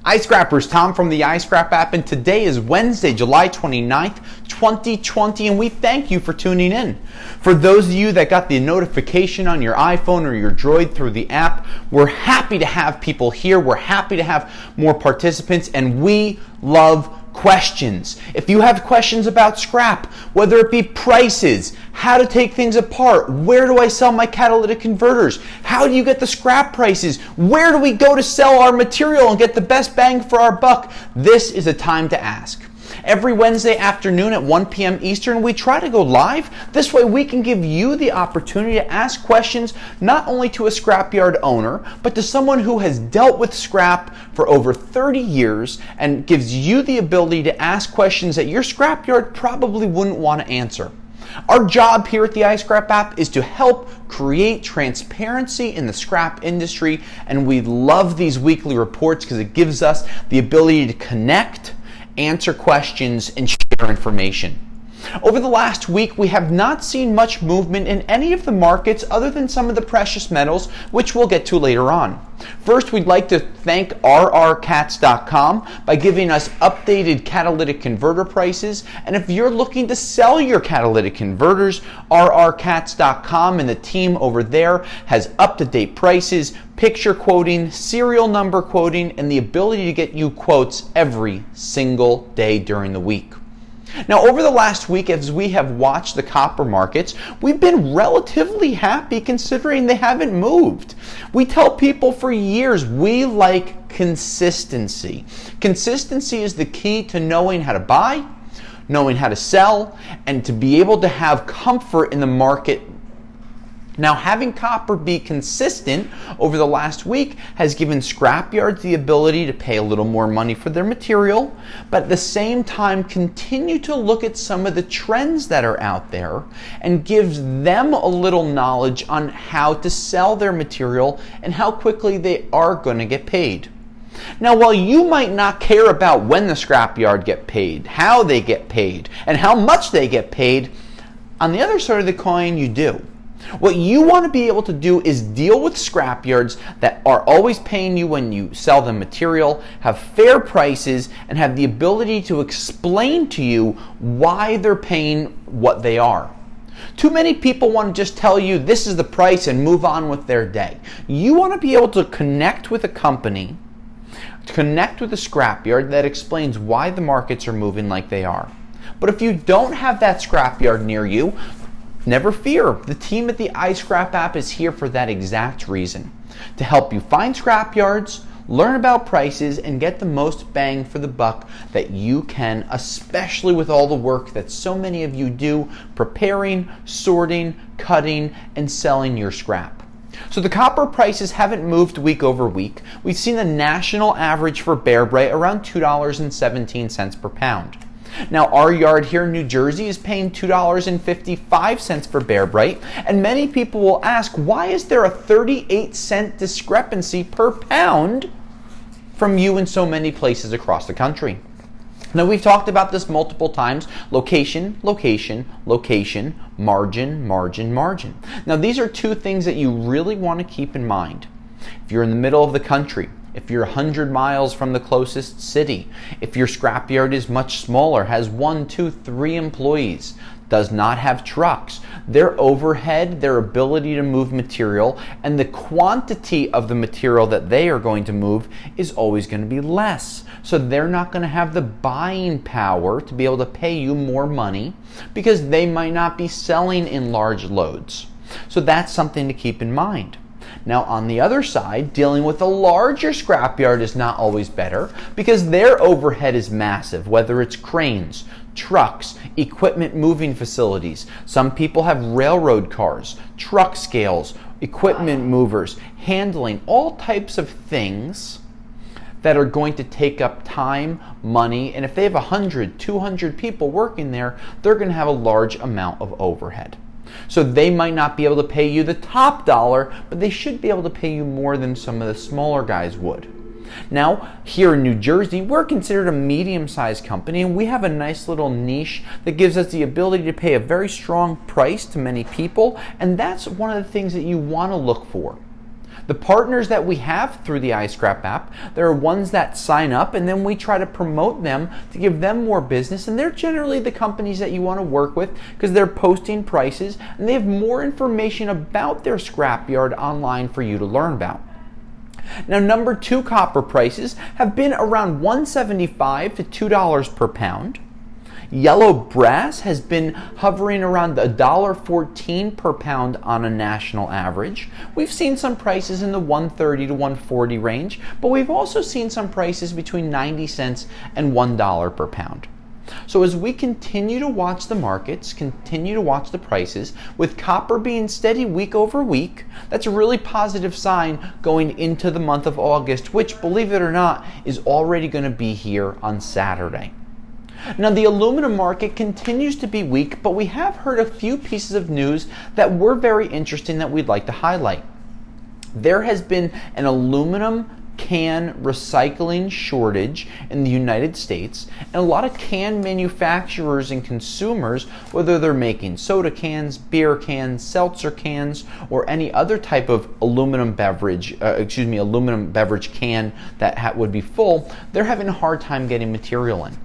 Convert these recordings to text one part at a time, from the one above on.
iScrappers, Tom from the iScrap app, and today is Wednesday, July 29th, 2020, and we thank you for tuning in. For those of you that got the notification on your iPhone or your Droid through the app, we're happy to have people here. We're happy to have more participants, and we love questions. If you have questions about scrap, whether it be prices, how to take things apart, where do I sell my catalytic converters, how do you get the scrap prices, where do we go to sell our material and get the best bang for our buck, this is a time to ask. Every Wednesday afternoon at 1 p.m. Eastern, we try to go live. This way we can give you the opportunity to ask questions not only to a scrapyard owner, but to someone who has dealt with scrap for over 30 years and gives you the ability to ask questions that your scrapyard probably wouldn't want to answer. Our job here at the iScrap app is to help create transparency in the scrap industry, and we love these weekly reports because it gives us the ability to connect, answer questions, and share information. Over the last week, we have not seen much movement in any of the markets other than some of the precious metals, which we'll get to later on. First, we'd like to thank rrcats.com by giving us updated catalytic converter prices. And if you're looking to sell your catalytic converters, rrcats.com and the team over there has up-to-date prices, picture quoting, serial number quoting, and the ability to get you quotes every single day during the week. Now, over the last week, as we have watched the copper markets, we've been relatively happy considering they haven't moved. We tell people for years we like consistency. Consistency is the key to knowing how to buy, knowing how to sell, and to be able to have comfort in the market. Now, having copper be consistent over the last week has given scrapyards the ability to pay a little more money for their material, but at the same time continue to look at some of the trends that are out there and gives them a little knowledge on how to sell their material and how quickly they are going to get paid. Now, while you might not care about when the scrapyard get paid, how they get paid, and how much they get paid, on the other side of the coin, you do. What you want to be able to do is deal with scrapyards that are always paying you when you sell them material, have fair prices, and have the ability to explain to you why they're paying what they are. Too many people want to just tell you this is the price and move on with their day. You want to be able to connect with a company, to connect with a scrapyard that explains why the markets are moving like they are. But if you don't have that scrapyard near you, never fear. The team at the iScrap app is here for that exact reason, to help you find scrapyards, learn about prices, and get the most bang for the buck that you can, especially with all the work that so many of you do preparing, sorting, cutting, and selling your scrap. So the copper prices haven't moved week over week. We've seen the national average for Bearbright around $2.17 per pound. Now, our yard here in New Jersey is paying $2.55 for Bearbright, and many people will ask, why is there a 38-cent discrepancy per pound from you in so many places across the country? Now, we've talked about this multiple times. Location, location, location, margin, margin, margin. Now, these are two things that you really want to keep in mind. If you're in the middle of the country, if you're 100 miles from the closest city, if your scrapyard is much smaller, has 1, 2, 3 employees, does not have trucks, their overhead, their ability to move material, and the quantity of the material that they are going to move is always going to be less. So they're not going to have the buying power to be able to pay you more money because they might not be selling in large loads. So that's something to keep in mind. Now, on the other side, dealing with a larger scrapyard is not always better because their overhead is massive, whether it's cranes, trucks, equipment moving facilities. Some people have railroad cars, truck scales, equipment movers, handling, all types of things that are going to take up time, money, and if they have 100, 200 people working there, they're going to have a large amount of overhead. So they might not be able to pay you the top dollar, but they should be able to pay you more than some of the smaller guys would. Now, here in New Jersey, we're considered a medium-sized company, and we have a nice little niche that gives us the ability to pay a very strong price to many people, and that's one of the things that you want to look for. The partners that we have through the iScrap app, there are ones that sign up and then we try to promote them to give them more business, and they're generally the companies that you want to work with because they're posting prices and they have more information about their scrapyard online for you to learn about. Now, number 2 copper prices have been around $1.75 to $2 per pound. Yellow brass has been hovering around $1.14 per pound on a national average. We've seen some prices in the $1.30 to $1.40 range, but we've also seen some prices between 90 cents and $1 per pound. So as we continue to watch the markets, continue to watch the prices, with copper being steady week over week, that's a really positive sign going into the month of August, which, believe it or not, is already going to be here on Saturday. Now, the aluminum market continues to be weak, but we have heard a few pieces of news that were very interesting that we'd like to highlight. There has been an aluminum can recycling shortage in the United States, and a lot of can manufacturers and consumers, whether they're making soda cans, beer cans, seltzer cans, or any other type of aluminum beverage can that would be full, they're having a hard time getting material in.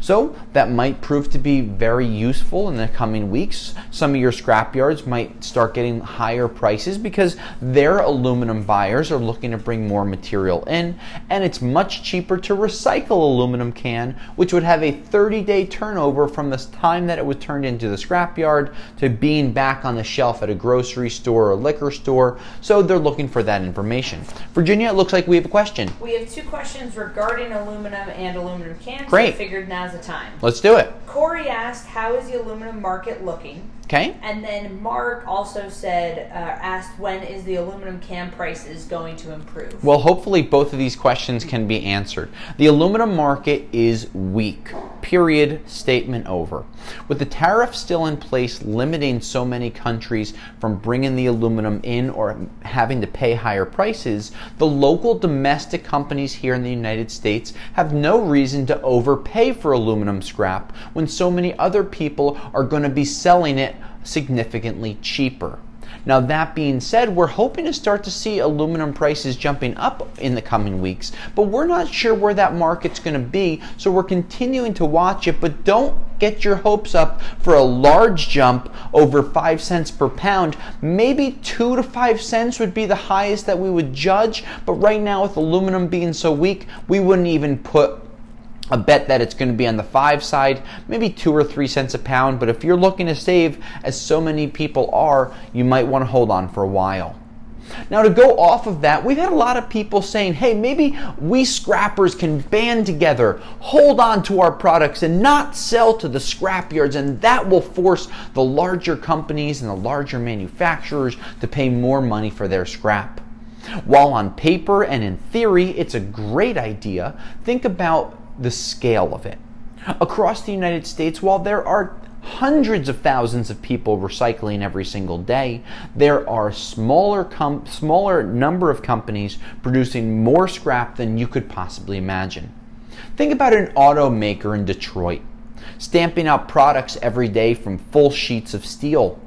So that might prove to be very useful in the coming weeks. Some of your scrap yards might start getting higher prices because their aluminum buyers are looking to bring more material in, and it's much cheaper to recycle aluminum can, which would have a 30-day turnover from the time that it was turned into the scrap yard to being back on the shelf at a grocery store or liquor store. So they're looking for that information. Virginia, it looks like we have a question. We have 2 questions regarding aluminum and aluminum cans. Great. So I figured now's the time. Let's do it. Corey asked, how is the aluminum market looking? Okay. And then Mark also asked, when is the aluminum can prices going to improve? Well, hopefully both of these questions can be answered. The aluminum market is weak. Period. Statement over. With the tariff still in place limiting so many countries from bringing the aluminum in or having to pay higher prices, the local domestic companies here in the United States have no reason to overpay for aluminum scrap when so many other people are going to be selling it significantly cheaper. Now, that being said, we're hoping to start to see aluminum prices jumping up in the coming weeks, but we're not sure where that market's going to be, so we're continuing to watch it, but don't get your hopes up for a large jump over 5 cents per pound. Maybe 2 to 5 cents would be the highest that we would judge, but right now with aluminum being so weak, we wouldn't even put a bet that it's going to be on the 5 side, maybe 2 or 3 cents a pound. But if you're looking to save, as so many people are, you might want to hold on for a while. Now, to go off of that, we've had a lot of people saying, hey, maybe we scrappers can band together, hold on to our products and not sell to the scrap yards, and that will force the larger companies and the larger manufacturers to pay more money for their scrap. While on paper and in theory, it's a great idea, think about the scale of it. Across the United States, while there are hundreds of thousands of people recycling every single day, there are smaller number of companies producing more scrap than you could possibly imagine. Think about an automaker in Detroit, stamping out products every day from full sheets of steel.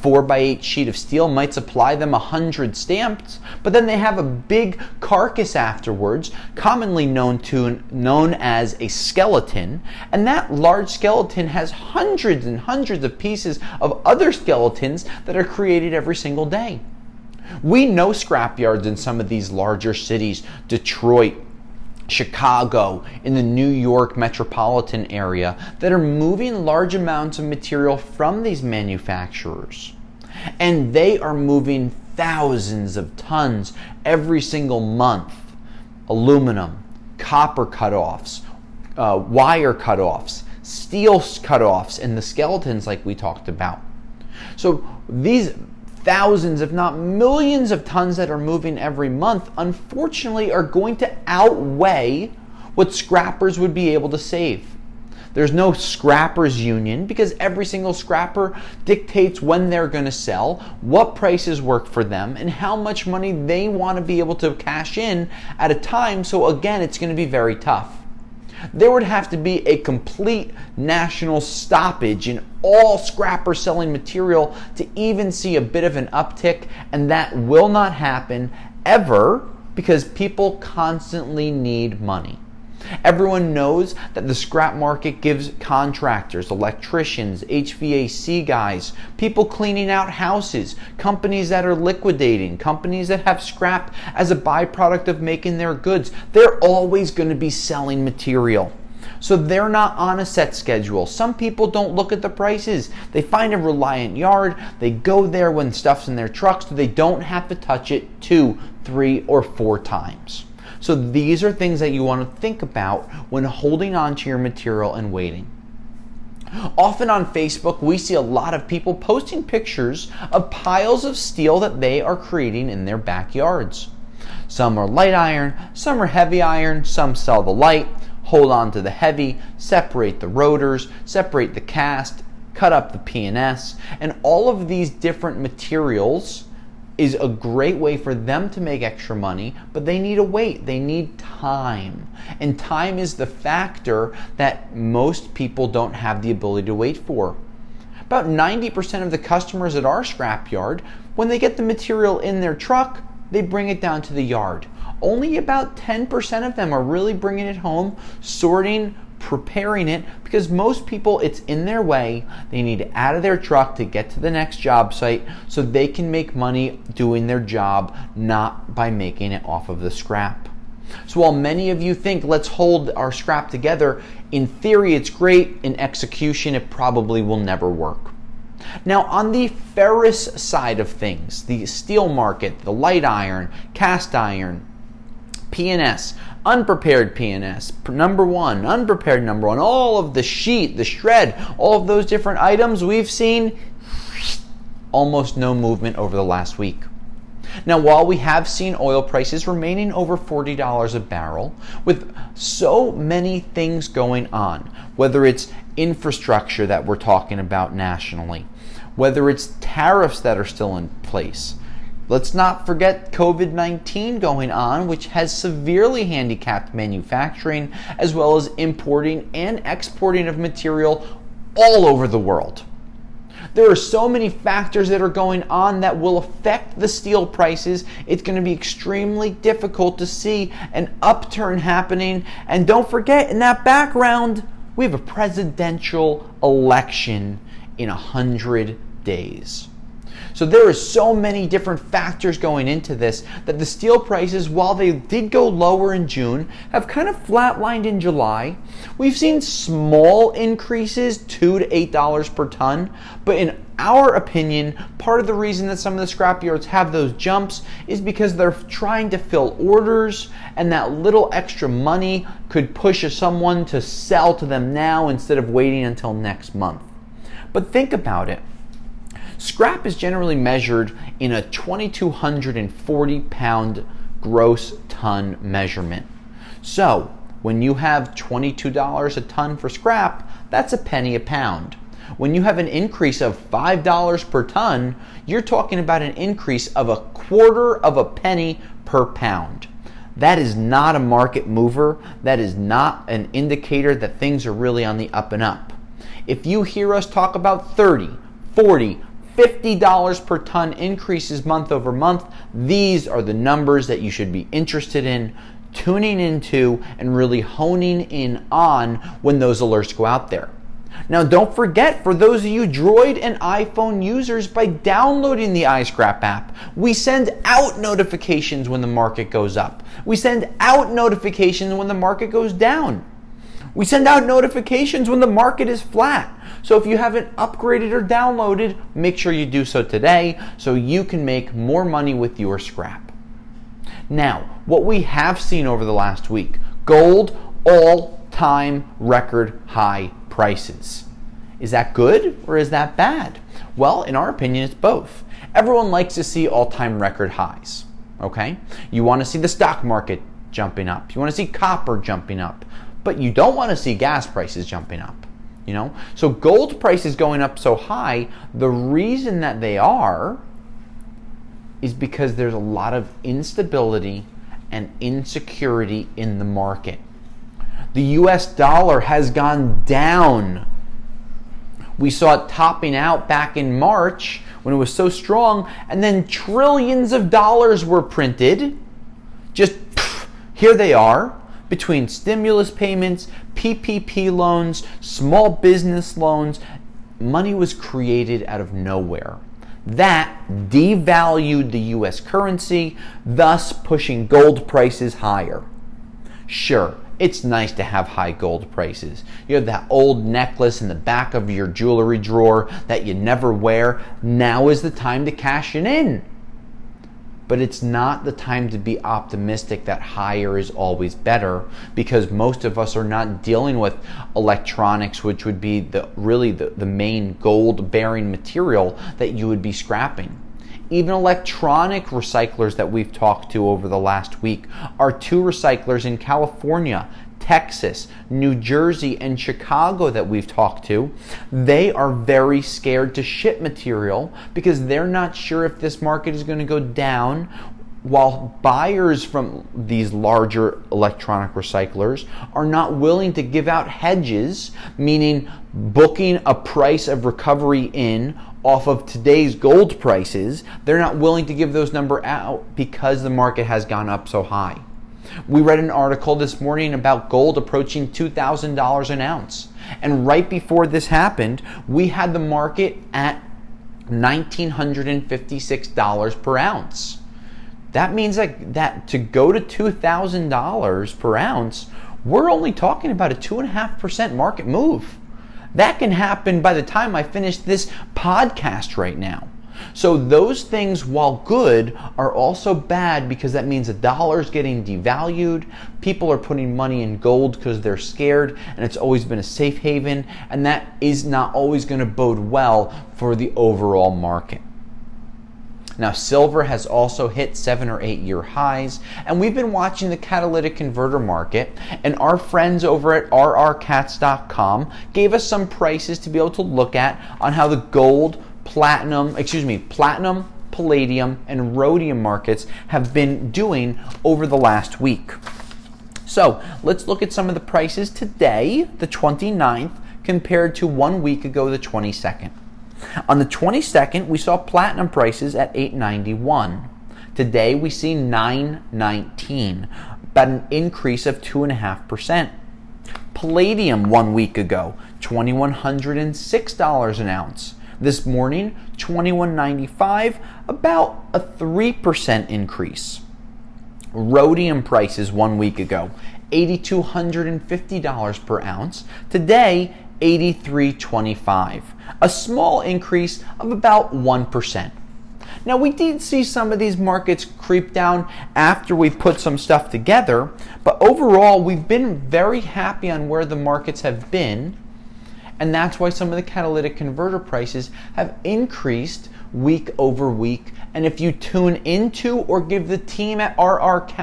4x8 sheet of steel might supply them 100 stamps, but then they have a big carcass afterwards, commonly known as a skeleton, and that large skeleton has hundreds and hundreds of pieces of other skeletons that are created every single day. We know scrapyards in some of these larger cities, Detroit, Chicago, in the New York metropolitan area, that are moving large amounts of material from these manufacturers. And they are moving thousands of tons every single month. Aluminum, copper cutoffs, wire cutoffs, steel cutoffs, and the skeletons like we talked about. So these thousands, if not millions of tons that are moving every month, unfortunately, are going to outweigh what scrappers would be able to save. There's no scrappers union because every single scrapper dictates when they're going to sell, what prices work for them, and how much money they want to be able to cash in at a time. So again, it's going to be very tough. There would have to be a complete national stoppage in all scrapper selling material to even see a bit of an uptick, and that will not happen ever because people constantly need money. Everyone knows that the scrap market gives contractors, electricians, HVAC guys, people cleaning out houses, companies that are liquidating, companies that have scrap as a byproduct of making their goods. They're always going to be selling material. So they're not on a set schedule. Some people don't look at the prices. They find a reliant yard, they go there when stuff's in their trucks so they don't have to touch it 2, 3, or 4 times. So these are things that you want to think about when holding on to your material and waiting. Often on Facebook, we see a lot of people posting pictures of piles of steel that they are creating in their backyards. Some are light iron, some are heavy iron, some sell the light, hold on to the heavy, separate the rotors, separate the cast, cut up the P&S, and all of these different materials is a great way for them to make extra money, but they need to wait. They need time. And time is the factor that most people don't have the ability to wait for. About 90% of the customers at our scrapyard, when they get the material in their truck, they bring it down to the yard. Only about 10% of them are really bringing it home, sorting, preparing it, because most people, it's in their way. They need it out of their truck to get to the next job site so they can make money doing their job, not by making it off of the scrap. So while many of you think let's hold our scrap together, in theory it's great, in execution it probably will never work. Now on the ferrous side of things, the steel market, the light iron, cast iron, P&S, unprepared P&S, number one, unprepared number one, all of the sheet, the shred, all of those different items, we've seen almost no movement over the last week. Now, while we have seen oil prices remaining over $40 a barrel, with so many things going on, whether it's infrastructure that we're talking about nationally, whether it's tariffs that are still in place, let's not forget COVID-19 going on, which has severely handicapped manufacturing as well as importing and exporting of material all over the world. There are so many factors that are going on that will affect the steel prices. It's going to be extremely difficult to see an upturn happening. And don't forget, in that background, we have a presidential election in 100 days. So there are so many different factors going into this that the steel prices, while they did go lower in June, have kind of flatlined in July. We've seen small increases, $2 to $8 per ton, but in our opinion, part of the reason that some of the scrap yards have those jumps is because they're trying to fill orders, and that little extra money could push someone to sell to them now instead of waiting until next month. But think about it. Scrap is generally measured in a 2,240 pound gross ton measurement. So when you have $22 a ton for scrap, that's a penny a pound. When you have an increase of $5 per ton, you're talking about an increase of a quarter of a penny per pound. That is not a market mover. That is not an indicator that things are really on the up and up. If you hear us talk about $30, $40, $50 per ton increases month over month, these are the numbers that you should be interested in, tuning into, and really honing in on when those alerts go out there. Now don't forget, for those of you Droid and iPhone users, by downloading the iScrap app, we send out notifications when the market goes up. We send out notifications when the market goes down. We send out notifications when the market is flat. So if you haven't upgraded or downloaded, make sure you do so today so you can make more money with your scrap. Now, what we have seen over the last week, gold, all-time record high prices. Is that good or is that bad? Well, in our opinion, it's both. Everyone likes to see all-time record highs, okay? You want to see the stock market jumping up. You want to see copper jumping up. But you don't want to see gas prices jumping up, you know? So gold prices going up so high, the reason that they are is because there's a lot of instability and insecurity in the market. The US dollar has gone down. We saw it topping out back in March when it was so strong, and then trillions of dollars were printed. Just here they are, between stimulus payments, PPP loans, small business loans. Money was created out of nowhere. That devalued the US currency, thus pushing gold prices higher. Sure, it's nice to have high gold prices. You have that old necklace in the back of your jewelry drawer that you never wear. Now is the time to cash it in. But it's not the time to be optimistic that higher is always better, because most of us are not dealing with electronics, which would be the main gold-bearing material that you would be scrapping. Even electronic recyclers that we've talked to over the last week are two recyclers in California, Texas, New Jersey, and Chicago that we've talked to. They are very scared to ship material because they're not sure if this market is going to go down, while buyers from these larger electronic recyclers are not willing to give out hedges, meaning booking a price of recovery in off of today's gold prices. They're not willing to give those numbers out because the market has gone up so high. We read an article this morning about gold approaching $2,000 an ounce. And right before this happened, we had the market at $1,956 per ounce. That means that to go to $2,000 per ounce, we're only talking about a 2.5% market move. That can happen by the time I finish this podcast right now. So those things, while good, are also bad because that means the dollar is getting devalued. People are putting money in gold because they're scared, and it's always been a safe haven, and that is not always going to bode well for the overall market. Now, silver has also hit 7 or 8 year highs, and we've been watching the catalytic converter market, and our friends over at rrcats.com gave us some prices to be able to look at on how the gold, platinum, palladium, and rhodium markets have been doing over the last week. So let's look at some of the prices today, the 29th, compared to 1 week ago, the 22nd. On the 22nd, we saw platinum prices at $891. Today, we see $919, about an increase of 2.5%. Palladium 1 week ago, $2,106 an ounce. This morning, $21.95, about a 3% increase. Rhodium prices 1 week ago, $8,250 per ounce. Today, $83.25, a small increase of about 1%. Now, we did see some of these markets creep down after we've put some stuff together, but overall, we've been very happy on where the markets have been, and that's why some of the catalytic converter prices have increased week over week. And if you tune into or give the team at rrcats.com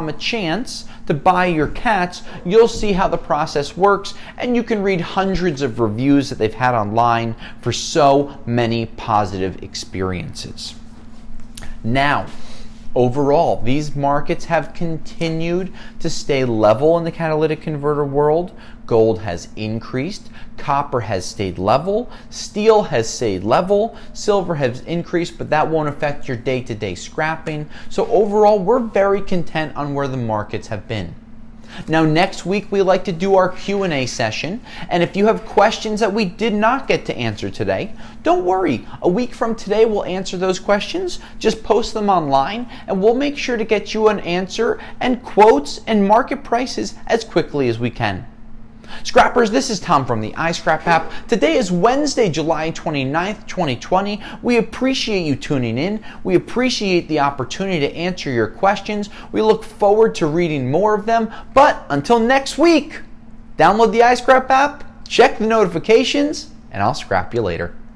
a chance to buy your cats, you'll see how the process works, and you can read hundreds of reviews that they've had online for so many positive experiences. Now, overall, these markets have continued to stay level in the catalytic converter world. Gold has increased, copper has stayed level, steel has stayed level, silver has increased, but that won't affect your day-to-day scrapping. So overall, we're very content on where the markets have been. Now, next week, we like to do our Q&A session, and if you have questions that we did not get to answer today, don't worry. A week from today, we'll answer those questions. Just post them online, and we'll make sure to get you an answer and quotes and market prices as quickly as we can. Scrappers, this is Tom from the iScrap app. Today is Wednesday, July 29th, 2020. We appreciate you tuning in. We appreciate the opportunity to answer your questions. We look forward to reading more of them. But until next week, download the iScrap app, check the notifications, and I'll scrap you later.